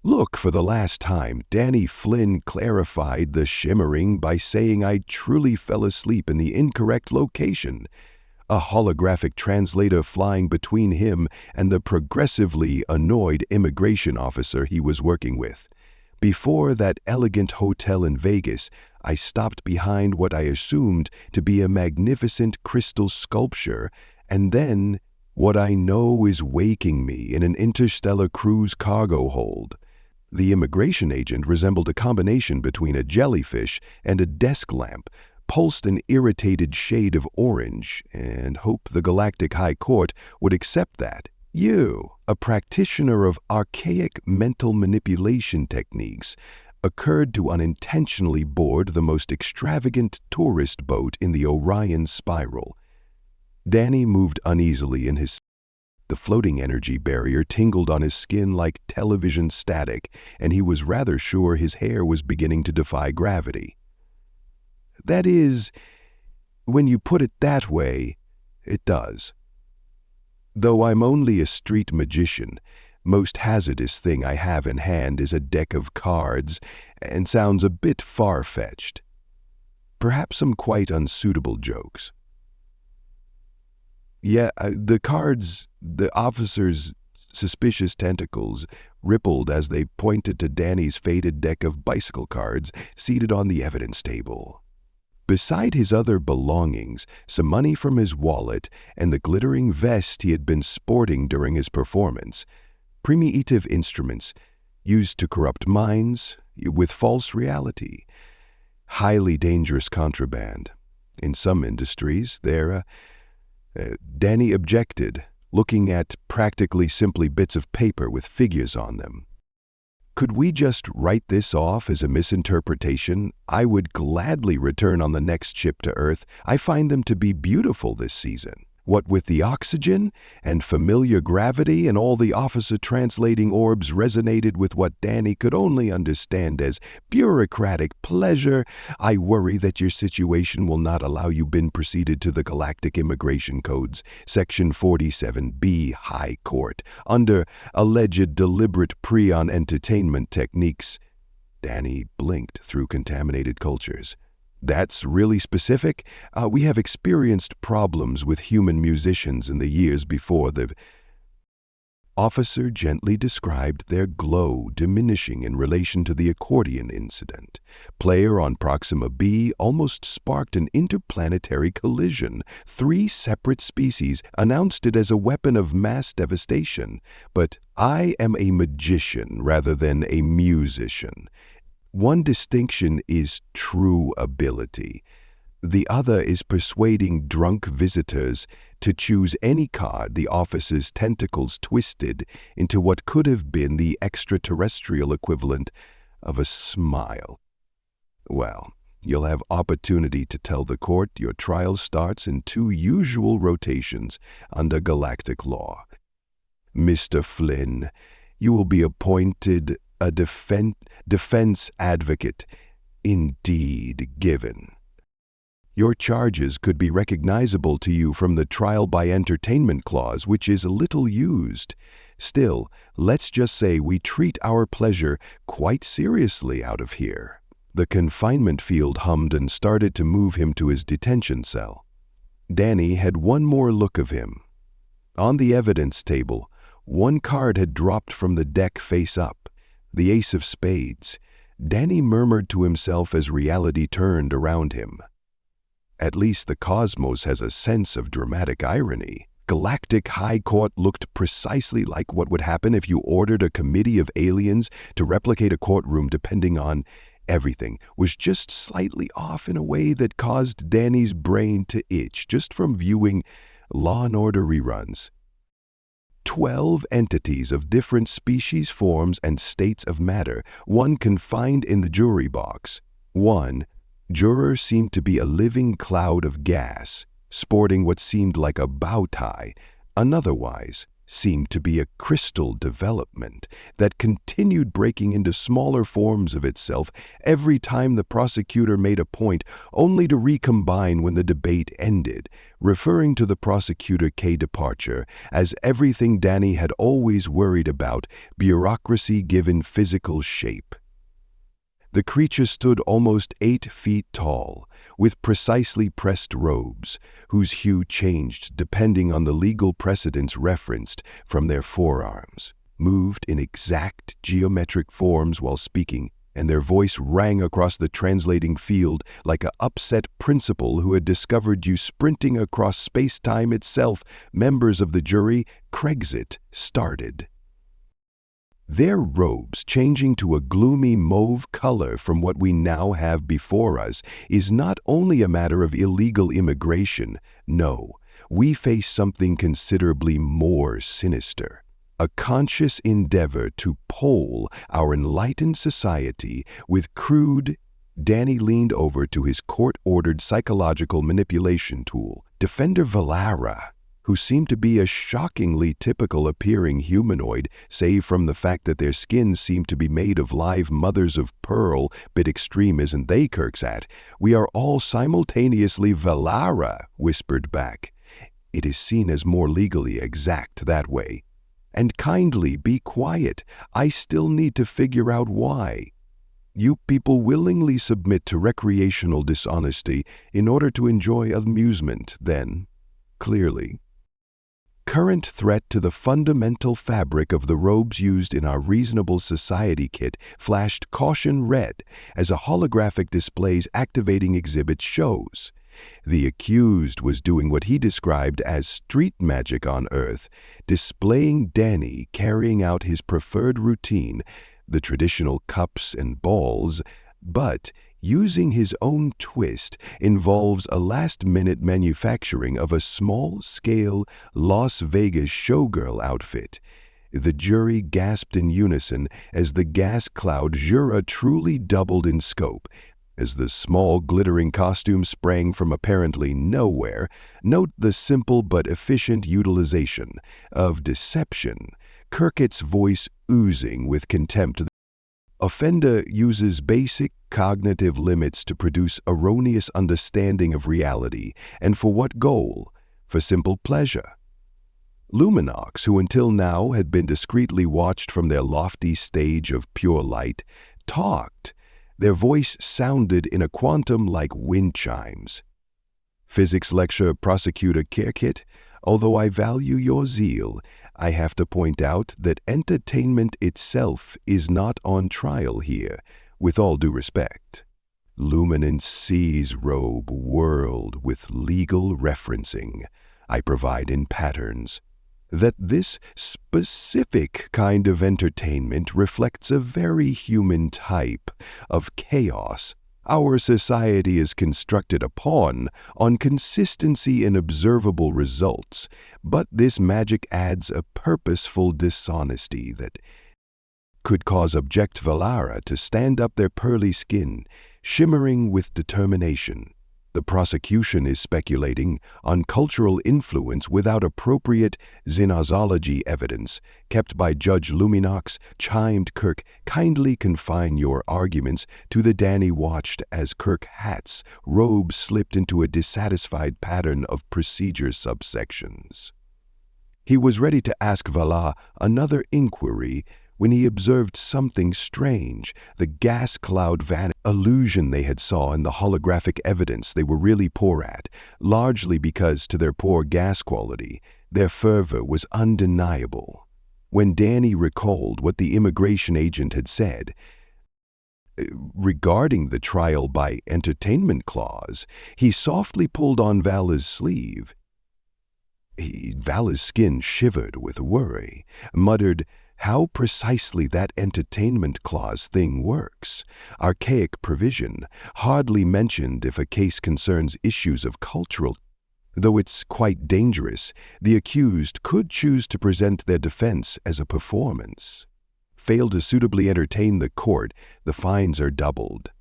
Look, for the last time, Danny Flynn clarified the shimmering by saying I truly fell asleep in the incorrect location. A holographic translator flying between him and the progressively annoyed immigration officer he was working with. Before that elegant hotel in Vegas, I stopped behind what I assumed to be a magnificent crystal sculpture, and then what I know is waking me in an interstellar cruise cargo hold. The immigration agent resembled a combination between a jellyfish and a desk lamp, pulsed an irritated shade of orange, and hoped the Galactic High Court would accept that. You, a practitioner of archaic mental manipulation techniques, occurred to unintentionally board the most extravagant tourist boat in the Orion Spiral. Danny moved uneasily in his. The floating energy barrier tingled on his skin like television static, and he was rather sure his hair was beginning to defy gravity. That is, when you put it that way, it does. Though I'm only a street magician, most hazardous thing I have in hand is a deck of cards, and sounds a bit far-fetched. Perhaps some quite unsuitable jokes. Yeah, the cards, the officer's suspicious tentacles rippled as they pointed to Danny's faded deck of bicycle cards seated on the evidence table. Beside his other belongings, some money from his wallet and the glittering vest he had been sporting during his performance, primitive instruments used to corrupt minds with false reality. Highly dangerous contraband. In some industries, Danny objected, looking at practically simply bits of paper with figures on them. Could we just write this off as a misinterpretation? I would gladly return on the next ship to Earth. I find them to be beautiful this season. What with the oxygen and familiar gravity and all the officer translating orbs resonated with what Danny could only understand as bureaucratic pleasure, I worry that your situation will not allow you bin proceeded to the Galactic Immigration Codes, Section 47B, High Court, under alleged deliberate prion entertainment techniques. Danny blinked through contaminated cultures. That's really specific. We have experienced problems with human musicians in the years before the officer gently described their glow diminishing in relation to the accordion incident. Player on Proxima B almost sparked an interplanetary collision. 3 separate species announced it as a weapon of mass devastation. But I am a magician rather than a musician. One distinction is true ability. The other is persuading drunk visitors to choose any card the officer's tentacles twisted into what could have been the extraterrestrial equivalent of a smile. Well, you'll have opportunity to tell the court your trial starts in 2 usual rotations under galactic law. Mr. Flynn, you will be appointed a defense advocate, indeed given. Your charges could be recognizable to you from the trial by entertainment clause, which is little used. Still, let's just say we treat our pleasure quite seriously out of here. The confinement field hummed and started to move him to his detention cell. Danny had one more look of him. On the evidence table, 1 card had dropped from the deck face up. The ace of spades. Danny murmured to himself as reality turned around him. At least the cosmos has a sense of dramatic irony. Galactic High Court looked precisely like what would happen if you ordered a committee of aliens to replicate a courtroom depending on everything was just slightly off in a way that caused Danny's brain to itch just from viewing Law and Order reruns. 12 entities of different species, forms, and states of matter, 1 confined in the jury box. 1 juror seemed to be a living cloud of gas, sporting what seemed like a bow tie, an otherwise seemed to be a crystal development that continued breaking into smaller forms of itself every time the prosecutor made a point, only to recombine when the debate ended, referring to the prosecutor K departure as everything Danny had always worried about, bureaucracy given physical shape. The creature stood almost 8 feet tall, with precisely pressed robes, whose hue changed depending on the legal precedents referenced from their forearms, moved in exact geometric forms while speaking, and their voice rang across the translating field like an upset principal who had discovered you sprinting across space-time itself. Members of the jury, Craigsit started. Their robes changing to a gloomy mauve color from what we now have before us is not only a matter of illegal immigration. No, we face something considerably more sinister. A conscious endeavor to poll our enlightened society with crude. Danny leaned over to his court-ordered psychological manipulation tool, Defender Valara, who seemed to be a shockingly typical-appearing humanoid, save from the fact that their skins seemed to be made of live mothers of pearl. Bit extreme, isn't they, Kirksat? We are all simultaneously Valara, whispered back. It is seen as more legally exact that way. And kindly be quiet. I still need to figure out why. You people willingly submit to recreational dishonesty in order to enjoy amusement, then? Clearly. Current threat to the fundamental fabric of the robes used in our reasonable society kit flashed caution red as a holographic display's activating exhibit shows. The accused was doing what he described as street magic on Earth, displaying Danny carrying out his preferred routine, the traditional cups and balls, but using his own twist involves a last-minute manufacturing of a small-scale Las Vegas showgirl outfit. The jury gasped in unison as the gas cloud jura truly doubled in scope. As the small, glittering costume sprang from apparently nowhere, note the simple but efficient utilization of deception, Kirkit's voice oozing with contempt. Offender uses basic cognitive limits to produce erroneous understanding of reality, and for what goal? For simple pleasure. Luminox, who until now had been discreetly watched from their lofty stage of pure light, talked. Their voice sounded in a quantum like wind chimes. Physics lecture prosecutor Kirkit, although I value your zeal, I have to point out that entertainment itself is not on trial here, with all due respect. Luminance C's robe whirled with legal referencing I provide in patterns. That this specific kind of entertainment reflects a very human type of chaos our society is constructed upon, on consistency in observable results, but this magic adds a purposeful dishonesty that could cause Object Valara to stand up their pearly skin, shimmering with determination. The prosecution is speculating on cultural influence without appropriate xenozology evidence, kept by Judge Luminox, chimed Kirk, kindly confine your arguments to the Danny watched as Kirk Hat's robe slipped into a dissatisfied pattern of procedure subsections. He was ready to ask Vala another inquiry when he observed something strange. The gas cloud illusion they had saw in the holographic evidence they were really poor at, largely because to their poor gas quality, their fervor was undeniable. When Danny recalled what the immigration agent had said regarding the trial by entertainment clause, he softly pulled on Vala's sleeve. Vala's skin shivered with worry, muttered, "How precisely that entertainment clause thing works. Archaic provision, hardly mentioned if a case concerns issues of cultural. Though it's quite dangerous, the accused could choose to present their defense as a performance. Fail to suitably entertain the court, the fines are doubled."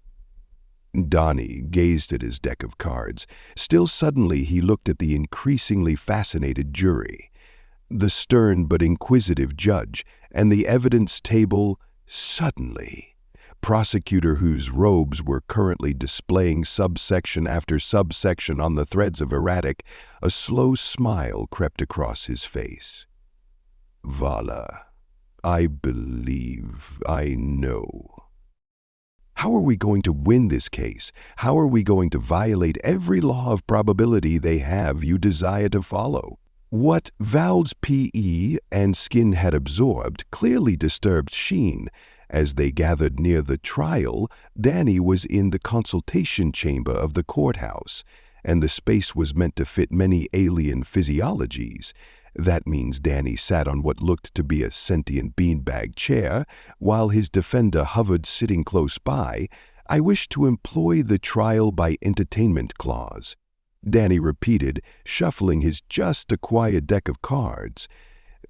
Donnie gazed at his deck of cards. Still suddenly he looked at the increasingly fascinated jury. the stern but inquisitive judge, and the evidence table suddenly. Prosecutor whose robes were currently displaying subsection after subsection on the threads of erratic, a slow smile crept across his face. Vala, I believe I know. How are we going to win this case? How are we going to violate every law of probability they have you desire to follow? What Val's PE and skin had absorbed clearly disturbed Sheen. As they gathered near the trial, Danny was in the consultation chamber of the courthouse, and the space was meant to fit many alien physiologies. That means Danny sat on what looked to be a sentient beanbag chair, while his defender hovered sitting close by. I wish to employ the trial by entertainment clause, Danny repeated, shuffling his just-acquired deck of cards.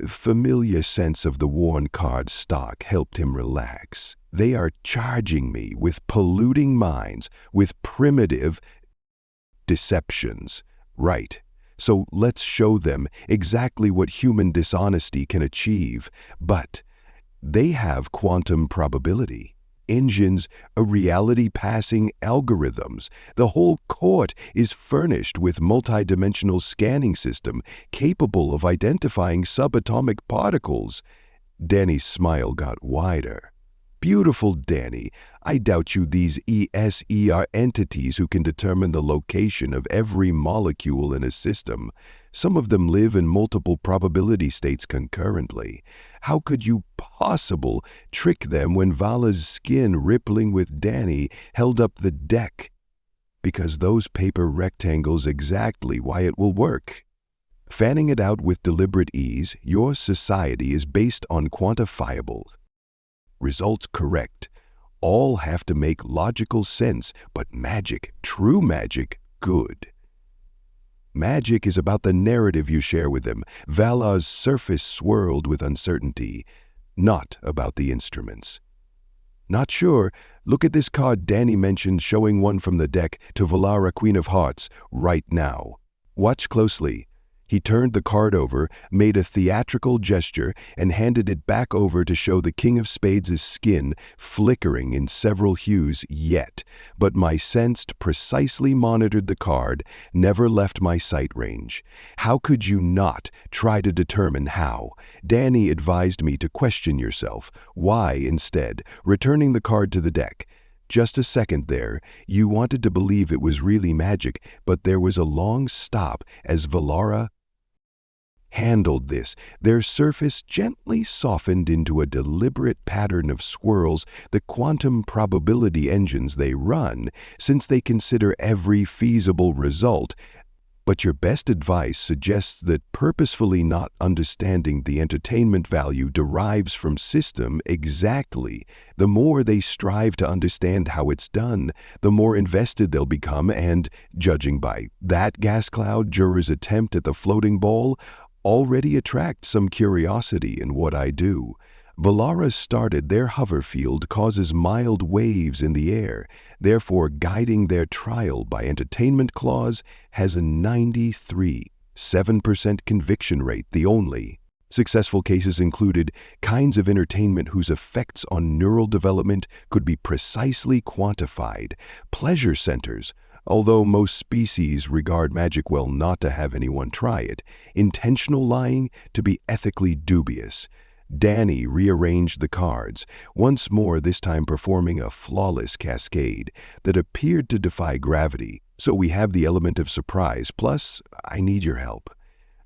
Familiar sense of the worn card stock helped him relax. They are charging me with polluting minds, with primitive deceptions. Right. So let's show them exactly what human dishonesty can achieve. But they have quantum probability engines, a reality-passing algorithms. The whole court is furnished with multidimensional scanning system capable of identifying subatomic particles. Danny's smile got wider. Beautiful Danny, I doubt you these ESE are entities who can determine the location of every molecule in a system. Some of them live in multiple probability states concurrently. How could you possibly trick them when Vala's skin, rippling with Danny, held up the deck? Because those paper rectangles exactly why it will work. Fanning it out with deliberate ease, your society is based on quantifiable results correct. All have to make logical sense, but magic, true magic, good. Magic is about the narrative you share with them. Vala's surface swirled with uncertainty, not about the instruments. Not sure? Look at this card Danny mentioned, showing one from the deck to Valara, Queen of Hearts, right now. Watch closely. He turned the card over, made a theatrical gesture, and handed it back over to show the King of Spades' skin flickering in several hues yet. But my sensed precisely monitored the card, never left my sight range. How could you not try to determine how? Danny advised me to question yourself. Why, instead, returning the card to the deck? Just a second there, you wanted to believe it was really magic, but there was a long stop as Valara handled this, their surface gently softened into a deliberate pattern of swirls, the quantum probability engines they run, since they consider every feasible result. But your best advice suggests that purposefully not understanding the entertainment value derives from system exactly. The more they strive to understand how it's done, the more invested they'll become, and, judging by that gas cloud juror's attempt at the floating ball, already attract some curiosity in what I do. Valara started their hover field causes mild waves in the air, therefore guiding their trial by entertainment clause has a 93.7% conviction rate. The only successful cases included kinds of entertainment whose effects on neural development could be precisely quantified, pleasure centers, although most species regard magic well not to have anyone try it, intentional lying to be ethically dubious. Danny rearranged the cards, once more this time performing a flawless cascade that appeared to defy gravity. So we have the element of surprise, plus I need your help.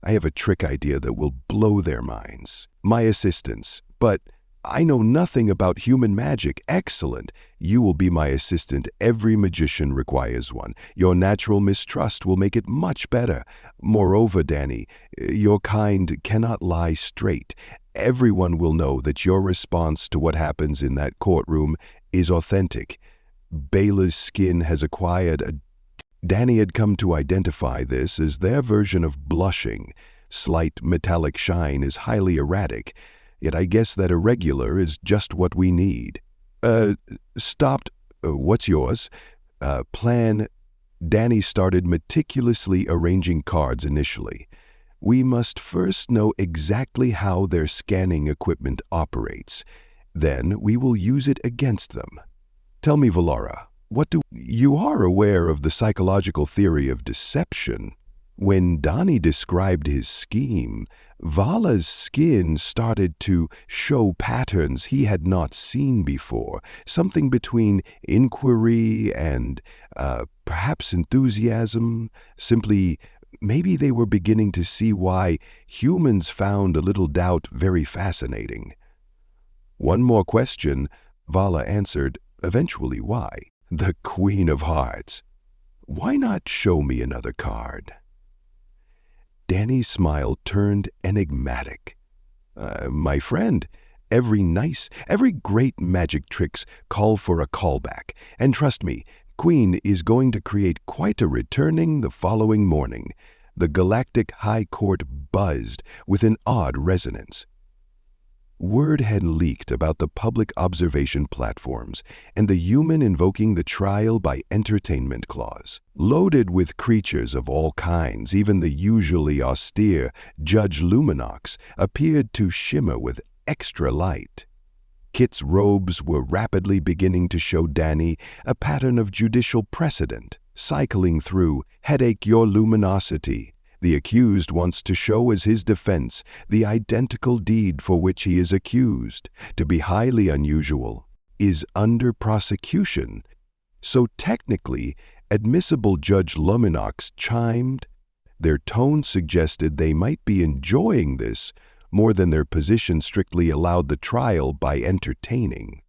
I have a trick idea that will blow their minds. My assistance, but I know nothing about human magic. Excellent. You will be my assistant. Every magician requires one. Your natural mistrust will make it much better. Moreover, Danny, your kind cannot lie straight. Everyone will know that your response to what happens in that courtroom is authentic. Bela's skin has acquired a... Danny had come to identify this as their version of blushing. Slight metallic shine is highly erratic. Yet I guess that irregular is just what we need. Stopped. What's yours? Plan. Danny started meticulously arranging cards initially. We must first know exactly how their scanning equipment operates. Then we will use it against them. Tell me, Valara, you are aware of the psychological theory of deception? When Dani described his scheme, Vala's skin started to show patterns he had not seen before, something between inquiry and perhaps enthusiasm. Simply, maybe they were beginning to see why humans found a little doubt very fascinating. One more question, Vala answered, eventually why? The Queen of Hearts. Why not show me another card? Dani's smile turned enigmatic. My friend, every great magic tricks call for a callback. And trust me, Queen is going to create quite a returning the following morning. The Galactic High Court buzzed with an odd resonance. Word had leaked about the public observation platforms and the human invoking the trial by entertainment clause. Loaded with creatures of all kinds, even the usually austere Judge Luminox appeared to shimmer with extra light. Kit's robes were rapidly beginning to show Dani a pattern of judicial precedent, cycling through "Headache your luminosity." The accused wants to show as his defense the identical deed for which he is accused, to be highly unusual, is under prosecution. So technically, admissible Judge Luminox chimed. Their tone suggested they might be enjoying this more than their position strictly allowed the trial by entertaining.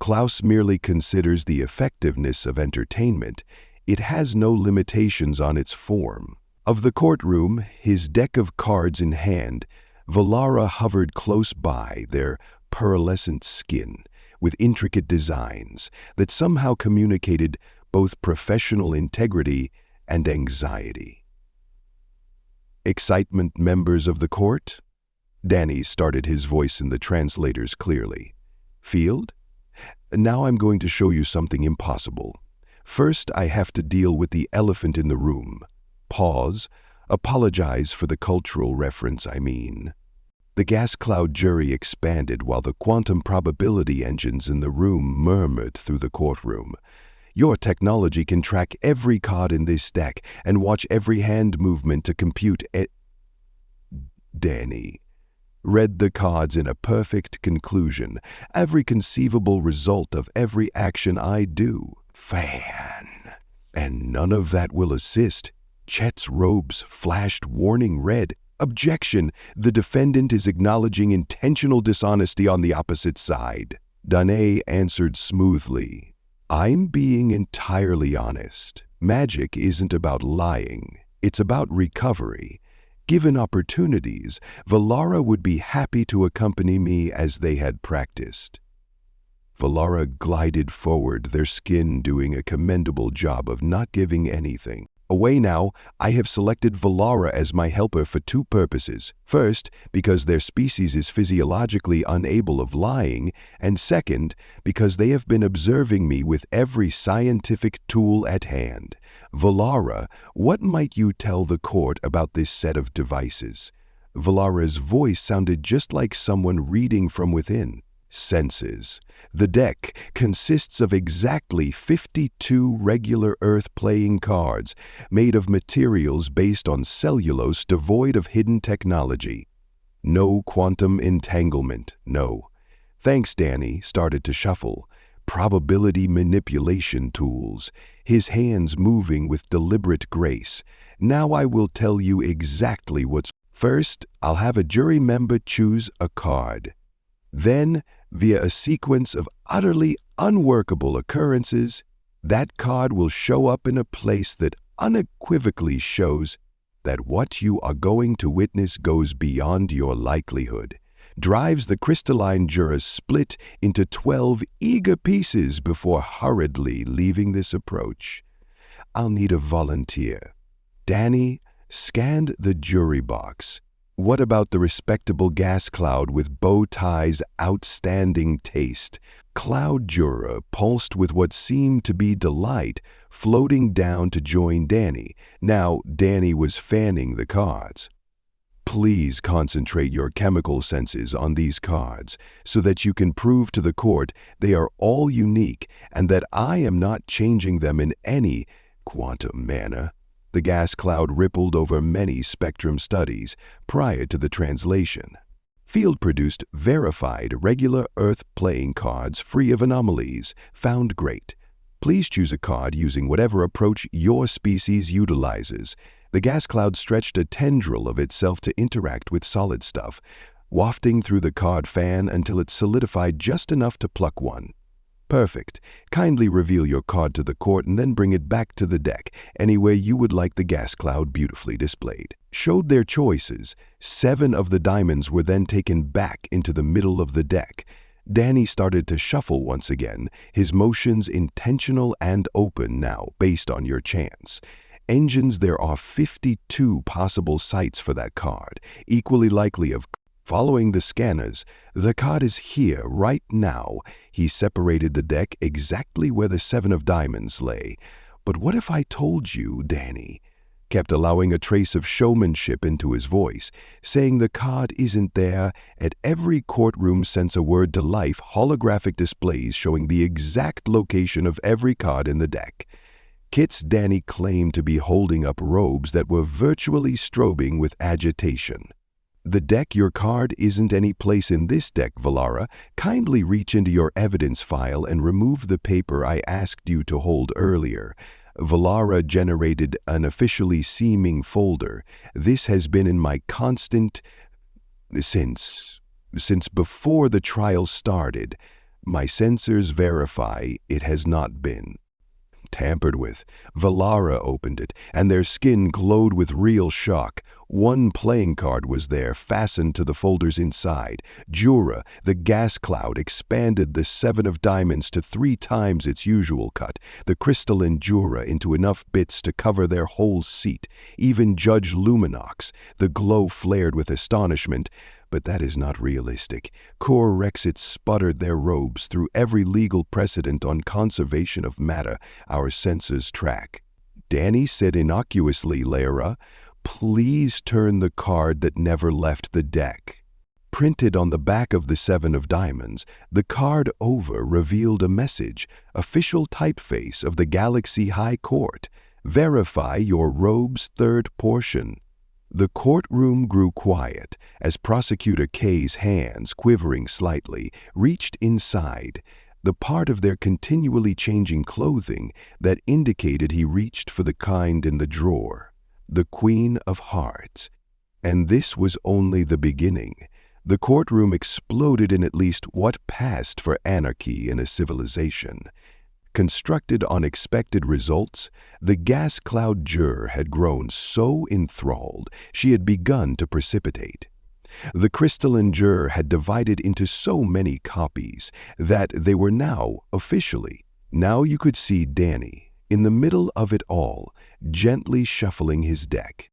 Klaus merely considers the effectiveness of entertainment. It has no limitations on its form. Of the courtroom, his deck of cards in hand, Valara hovered close by, their pearlescent skin, with intricate designs that somehow communicated both professional integrity and anxiety. Excitement, members of the court? Dani started his voice in the translators clearly. Field? Now I'm going to show you something impossible. First, I have to deal with the elephant in the room. Pause. Apologize for the cultural reference, I mean. The gas cloud jury expanded while the quantum probability engines in the room murmured through the courtroom. Your technology can track every card in this deck and watch every hand movement to compute Dani read the cards in a perfect conclusion, every conceivable result of every action I do. Fan. And none of that will assist. Chet's robes flashed warning red. Objection! The defendant is acknowledging intentional dishonesty on the opposite side. Danae answered smoothly. I'm being entirely honest. Magic isn't about lying. It's about recovery. Given opportunities, Valara would be happy to accompany me as they had practiced. Valara glided forward, their skin doing a commendable job of not giving anything. Away now, I have selected Valara as my helper for two purposes. First, because their species is physiologically unable of lying, and second, because they have been observing me with every scientific tool at hand. Valara, what might you tell the court about this set of devices? Valara's voice sounded just like someone reading from within. Senses. The deck consists of exactly 52 regular Earth playing cards made of materials based on cellulose devoid of hidden technology. No quantum entanglement, no. Thanks, Dani started to shuffle. Probability manipulation tools, his hands moving with deliberate grace. Now I will tell you exactly what's. First, I'll have a jury member choose a card. Then, via a sequence of utterly unworkable occurrences, that card will show up in a place that unequivocally shows that what you are going to witness goes beyond your likelihood, drives the crystalline jurors split into 12 eager pieces before hurriedly leaving this approach. I'll need a volunteer. Dani scanned the jury box. What about the respectable gas cloud with bow ties, outstanding taste? Cloud juror pulsed with what seemed to be delight, floating down to join Dani. Now Dani was fanning the cards. Please concentrate your chemical senses on these cards so that you can prove to the court they are all unique and that I am not changing them in any quantum manner. The gas cloud rippled over many spectrum studies prior to the translation. Field-produced, verified, regular Earth playing cards free of anomalies. Found great. Please choose a card using whatever approach your species utilizes. The gas cloud stretched a tendril of itself to interact with solid stuff, wafting through the card fan until it solidified just enough to pluck one. Perfect. Kindly reveal your card to the court and then bring it back to the deck, anywhere you would like the gas cloud beautifully displayed. Showed their choices. 7 of the diamonds were then taken back into the middle of the deck. Danny started to shuffle once again, his motions intentional and open now, based on your chance. Engines, there are 52 possible sites for that card, equally likely of following the scanners. The card is here, right now. He separated the deck exactly where the 7 of diamonds lay. But what if I told you, Danny? Kept allowing a trace of showmanship into his voice, saying the card isn't there. At every courtroom since a word to life, holographic displays showing the exact location of every card in the deck. Kit's Danny claimed to be holding up robes that were virtually strobing with agitation. The deck, your card isn't any place in this deck, Valara. Kindly reach into your evidence file and remove the paper I asked you to hold earlier. Valara generated an officially seeming folder. This has been in my constant since before the trial started. My sensors verify it has not been tampered with. Valara opened it, and their skin glowed with real shock. One playing card was there, fastened to the folders inside. Jura, the gas cloud, expanded the 7 of diamonds to 3 times its usual cut, the crystalline Jura into enough bits to cover their whole seat. Even Judge Luminox, the glow flared with astonishment. But that is not realistic. Core Rexit sputtered their robes through every legal precedent on conservation of matter our senses track. Danny said innocuously, Lyra, please turn the card that never left the deck. Printed on the back of the 7 of diamonds, the card over revealed a message, official typeface of the Galaxy High Court. Verify your robe's third portion. The courtroom grew quiet as Prosecutor K's hands, quivering slightly, reached inside, the part of their continually changing clothing that indicated he reached for the kind in the drawer, the Queen of Hearts. And this was only the beginning. The courtroom exploded in at least what passed for anarchy in a civilization. Constructed on expected results, the gas cloud juror had grown so enthralled she had begun to precipitate. The crystalline juror had divided into so many copies that they were now officially. Now you could see Danny, in the middle of it all, gently shuffling his deck.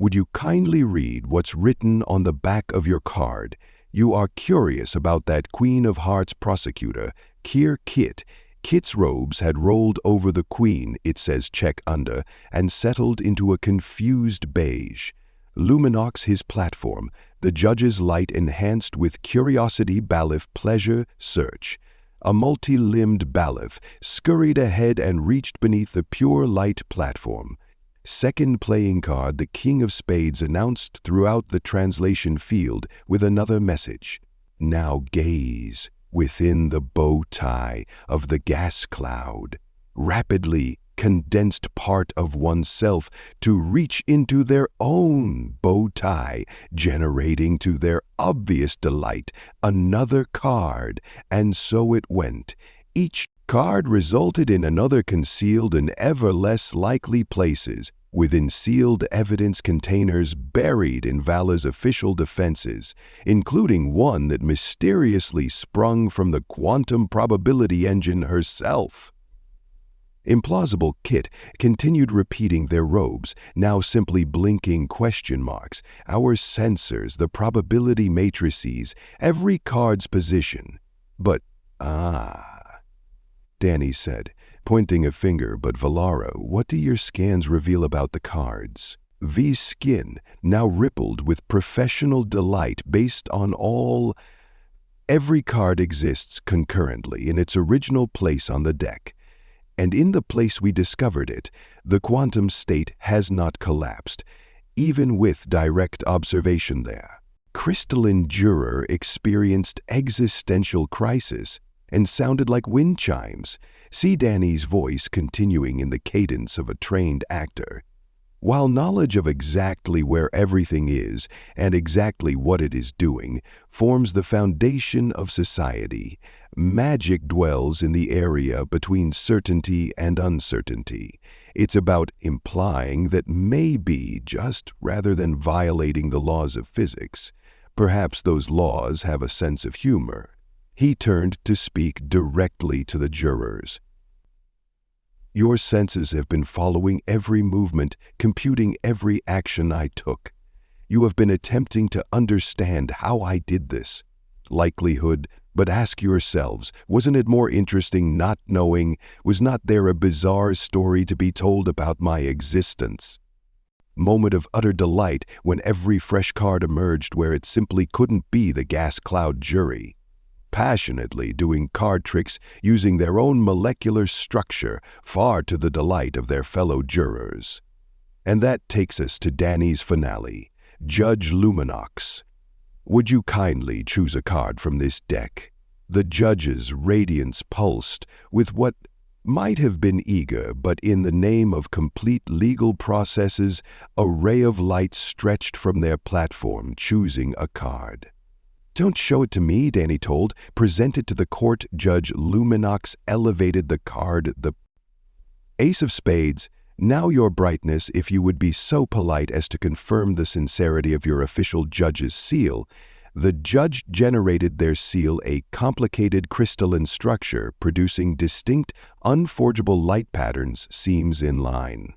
Would you kindly read what's written on the back of your card? You are curious about that Queen of Hearts prosecutor, Kier Kit. Kit's robes had rolled over the queen, it says check under, and settled into a confused beige. Luminox his platform, the judge's light enhanced with curiosity Balif pleasure search. A multi-limbed Balif scurried ahead and reached beneath the pure light platform. Second playing card, the King of Spades announced throughout the translation field with another message. Now gaze within the bow tie of the gas cloud, rapidly condensed part of oneself to reach into their own bow tie, generating to their obvious delight another card, and so it went. Each card resulted in another concealed in ever less likely places, within sealed evidence containers buried in Vala's official defenses, including one that mysteriously sprung from the quantum probability engine herself. Implausible Kit continued repeating their robes, now simply blinking question marks, our sensors, the probability matrices, every card's position. But, Danny said, pointing a finger, but Valara, what do your scans reveal about the cards? V's skin now rippled with professional delight based on every card exists concurrently in its original place on the deck. And in the place we discovered it, the quantum state has not collapsed, even with direct observation there. Crystalline Juror experienced existential crisis and sounded like wind chimes. See Danny's voice continuing in the cadence of a trained actor. While knowledge of exactly where everything is and exactly what it is doing forms the foundation of society, magic dwells in the area between certainty and uncertainty. It's about implying that maybe, just rather than violating the laws of physics, perhaps those laws have a sense of humor. He turned to speak directly to the jurors. Your senses have been following every movement, computing every action I took. You have been attempting to understand how I did this. Likelihood, but ask yourselves, wasn't it more interesting not knowing? Was not there a bizarre story to be told about my existence? Moment of utter delight when every fresh card emerged where it simply couldn't be the gas cloud jury. Passionately doing card tricks using their own molecular structure, far to the delight of their fellow jurors. And that takes us to Danny's finale, Judge Luminox. Would you kindly choose a card from this deck? The judge's radiance pulsed with what might have been eager, but in the name of complete legal processes, a ray of light stretched from their platform, choosing a card. Don't show it to me, Danny told. Present it to the court. Judge Luminox elevated the card, the Ace of Spades. Now your brightness, if you would be so polite as to confirm the sincerity of your official judge's seal. The judge generated their seal, a complicated crystalline structure producing distinct, unforgeable light patterns, seams in line.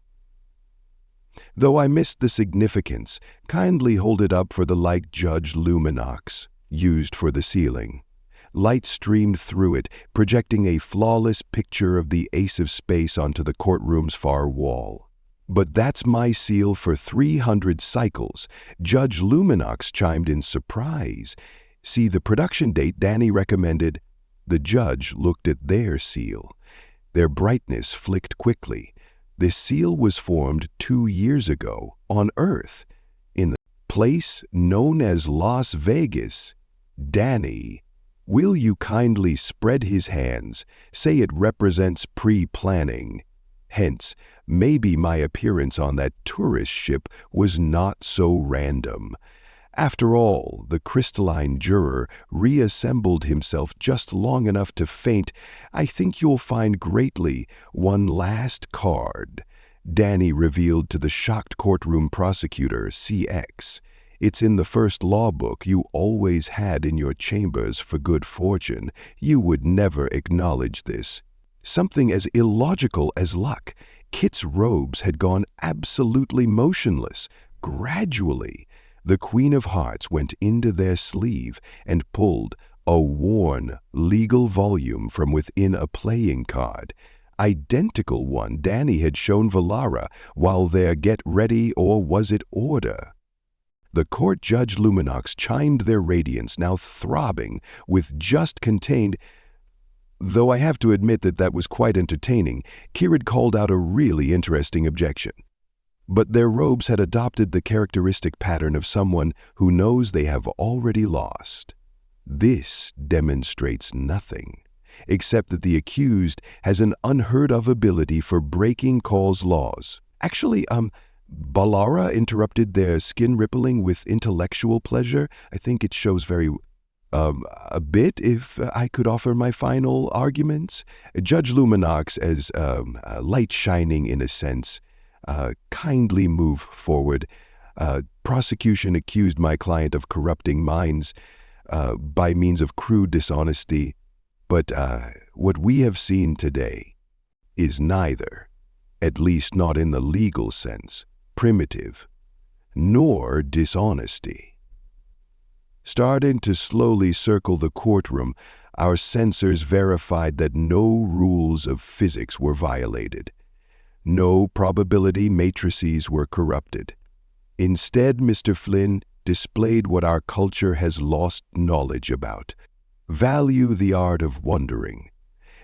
Though I missed the significance, kindly hold it up for the light. Judge Luminox used for the ceiling. Light streamed through it, projecting a flawless picture of the Ace of Spades onto the courtroom's far wall. But that's my seal for 300 cycles. Judge Luminox chimed in surprise. See the production date Danny recommended. The judge looked at their seal. Their brightness flicked quickly. This seal was formed 2 years ago on Earth, in the place known as Las Vegas. Danny, will you kindly spread his hands, say it represents pre-planning. Hence, maybe my appearance on that tourist ship was not so random. After all, the crystalline juror reassembled himself just long enough to faint. I think you'll find greatly. One last card. Danny revealed to the shocked courtroom prosecutor, CX. It's in the first law book you always had in your chambers for good fortune. You would never acknowledge this. Something as illogical as luck. Kit's robes had gone absolutely motionless. Gradually, the Queen of Hearts went into their sleeve and pulled a worn, legal volume from within a playing card. Identical one Danny had shown Valara while their get ready, or was it order? The court. Judge Luminox chimed their radiance, now throbbing with just contained. Though I have to admit that was quite entertaining, Kirid called out a really interesting objection. But their robes had adopted the characteristic pattern of someone who knows they have already lost. This demonstrates nothing, except that the accused has an unheard-of ability for breaking cause laws. Actually, Balara interrupted their skin rippling with intellectual pleasure. I think it shows very a bit, if I could offer my final arguments. Judge Luminox, as light shining in a sense, kindly move forward. Prosecution accused my client of corrupting minds by means of crude dishonesty, but what we have seen today is neither, at least not in the legal sense, primitive, nor dishonesty. Starting to slowly circle the courtroom, our sensors verified that no rules of physics were violated. No probability matrices were corrupted. Instead, Mr. Flynn displayed what our culture has lost knowledge about. Value the art of wondering.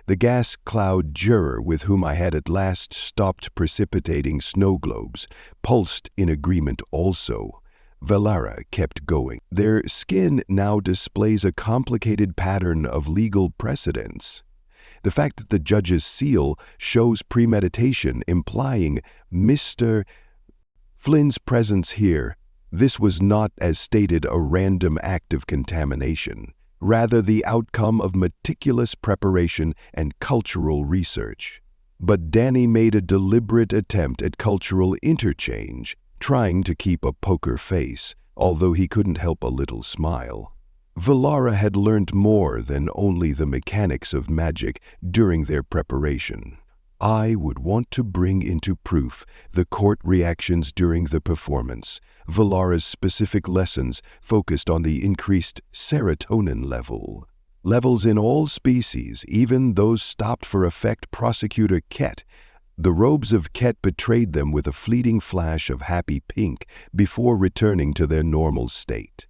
The gas cloud juror with whom I had at last stopped precipitating snow globes pulsed in agreement also. Valara kept going. Their skin now displays a complicated pattern of legal precedents. The fact that the judge's seal shows premeditation, implying Mr. Flynn's presence here, this was not, as stated, a random act of contamination. Rather the outcome of meticulous preparation and cultural research. But Danny made a deliberate attempt at cultural interchange, trying to keep a poker face, although he couldn't help a little smile. Valara had learned more than only the mechanics of magic during their preparation. I would want to bring into proof the court reactions during the performance. Valara's specific lessons focused on the increased serotonin level. Levels in all species, even those stopped for effect. Prosecutor Ket. The robes of Ket betrayed them with a fleeting flash of happy pink before returning to their normal state.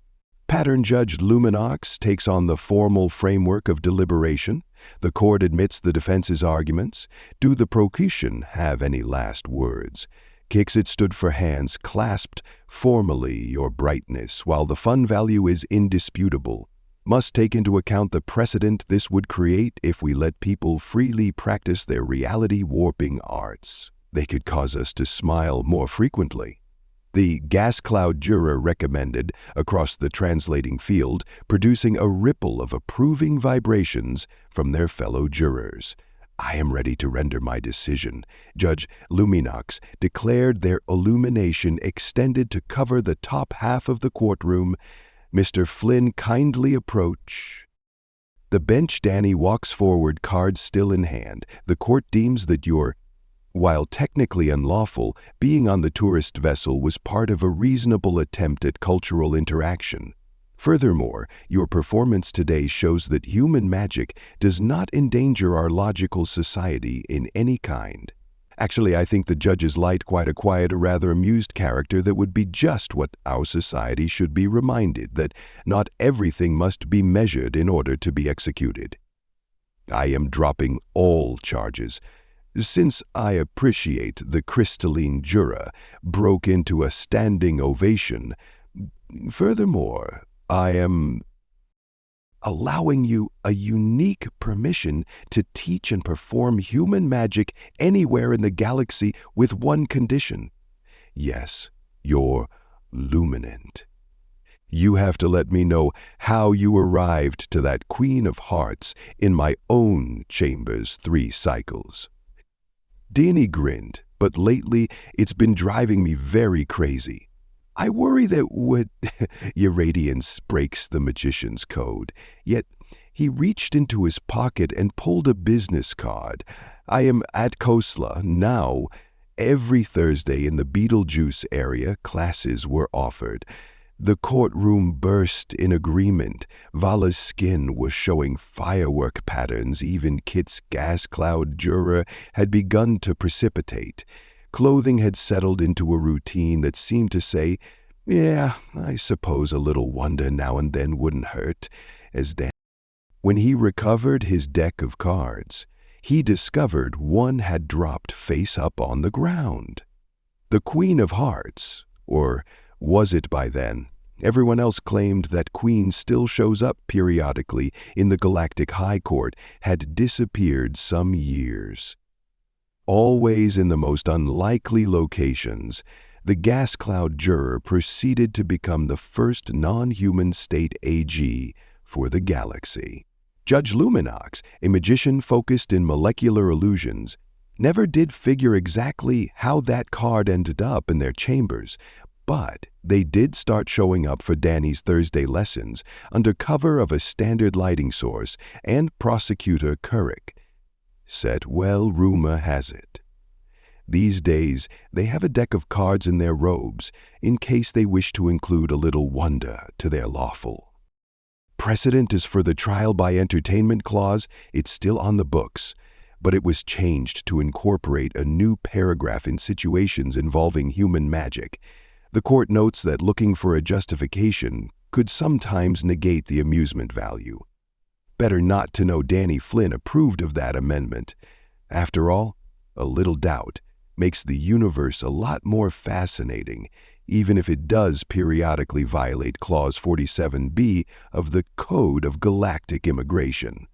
Pattern Judge Luminox takes on the formal framework of deliberation. The court admits the defense's arguments. Do the prosecution have any last words? Kixit stood for hands clasped formally, your brightness, while the fun value is indisputable. Must take into account the precedent this would create if we let people freely practice their reality-warping arts. They could cause us to smile more frequently. The gas cloud juror recommended across the translating field, producing a ripple of approving vibrations from their fellow jurors. I am ready to render my decision. Judge Luminox declared their illumination extended to cover the top half of the courtroom. Mr. Flynn kindly approach. The bench. Danny walks forward, cards still in hand. The court deems that while technically unlawful, being on the tourist vessel was part of a reasonable attempt at cultural interaction. Furthermore, your performance today shows that human magic does not endanger our logical society in any kind. Actually, I think the judges light quite a quiet, rather amused character that would be just what our society should be reminded, that not everything must be measured in order to be executed. I am dropping all charges. Since I appreciate the crystalline juror broke into a standing ovation. Furthermore, I am allowing you a unique permission to teach and perform human magic anywhere in the galaxy with one condition. Yes, you're luminant. You have to let me know how you arrived to that Queen of Hearts in my own chamber's 3 cycles. Danny grinned, but lately it's been driving me very crazy. I worry that your radiance breaks the magician's code. Yet he reached into his pocket and pulled a business card. I am at Kosla now. Every Thursday in the Beetlejuice area, classes were offered. The courtroom burst in agreement. Vala's skin was showing firework patterns. Even Kit's gas cloud juror had begun to precipitate. Clothing had settled into a routine that seemed to say, yeah, I suppose a little wonder now and then wouldn't hurt. When he recovered his deck of cards, he discovered one had dropped face up on the ground. The Queen of Hearts, or was it by then? Everyone else claimed that Queen still shows up periodically in the Galactic High Court, had disappeared some years. Always in the most unlikely locations, the gas cloud juror proceeded to become the first non-human state AG for the galaxy. Judge Luminox, a magician focused in molecular illusions, never did figure exactly how that card ended up in their chambers, but they did start showing up for Danny's Thursday lessons under cover of a standard lighting source, and Prosecutor Couric said, well, rumor has it. These days, they have a deck of cards in their robes in case they wish to include a little wonder to their lawful. Precedent is for the trial by entertainment clause. It's still on the books, but it was changed to incorporate a new paragraph in situations involving human magic. The court notes that looking for a justification could sometimes negate the amusement value. Better not to know Danny Flynn approved of that amendment. After all, a little doubt makes the universe a lot more fascinating, even if it does periodically violate Clause 47B of the Code of Galactic Immigration.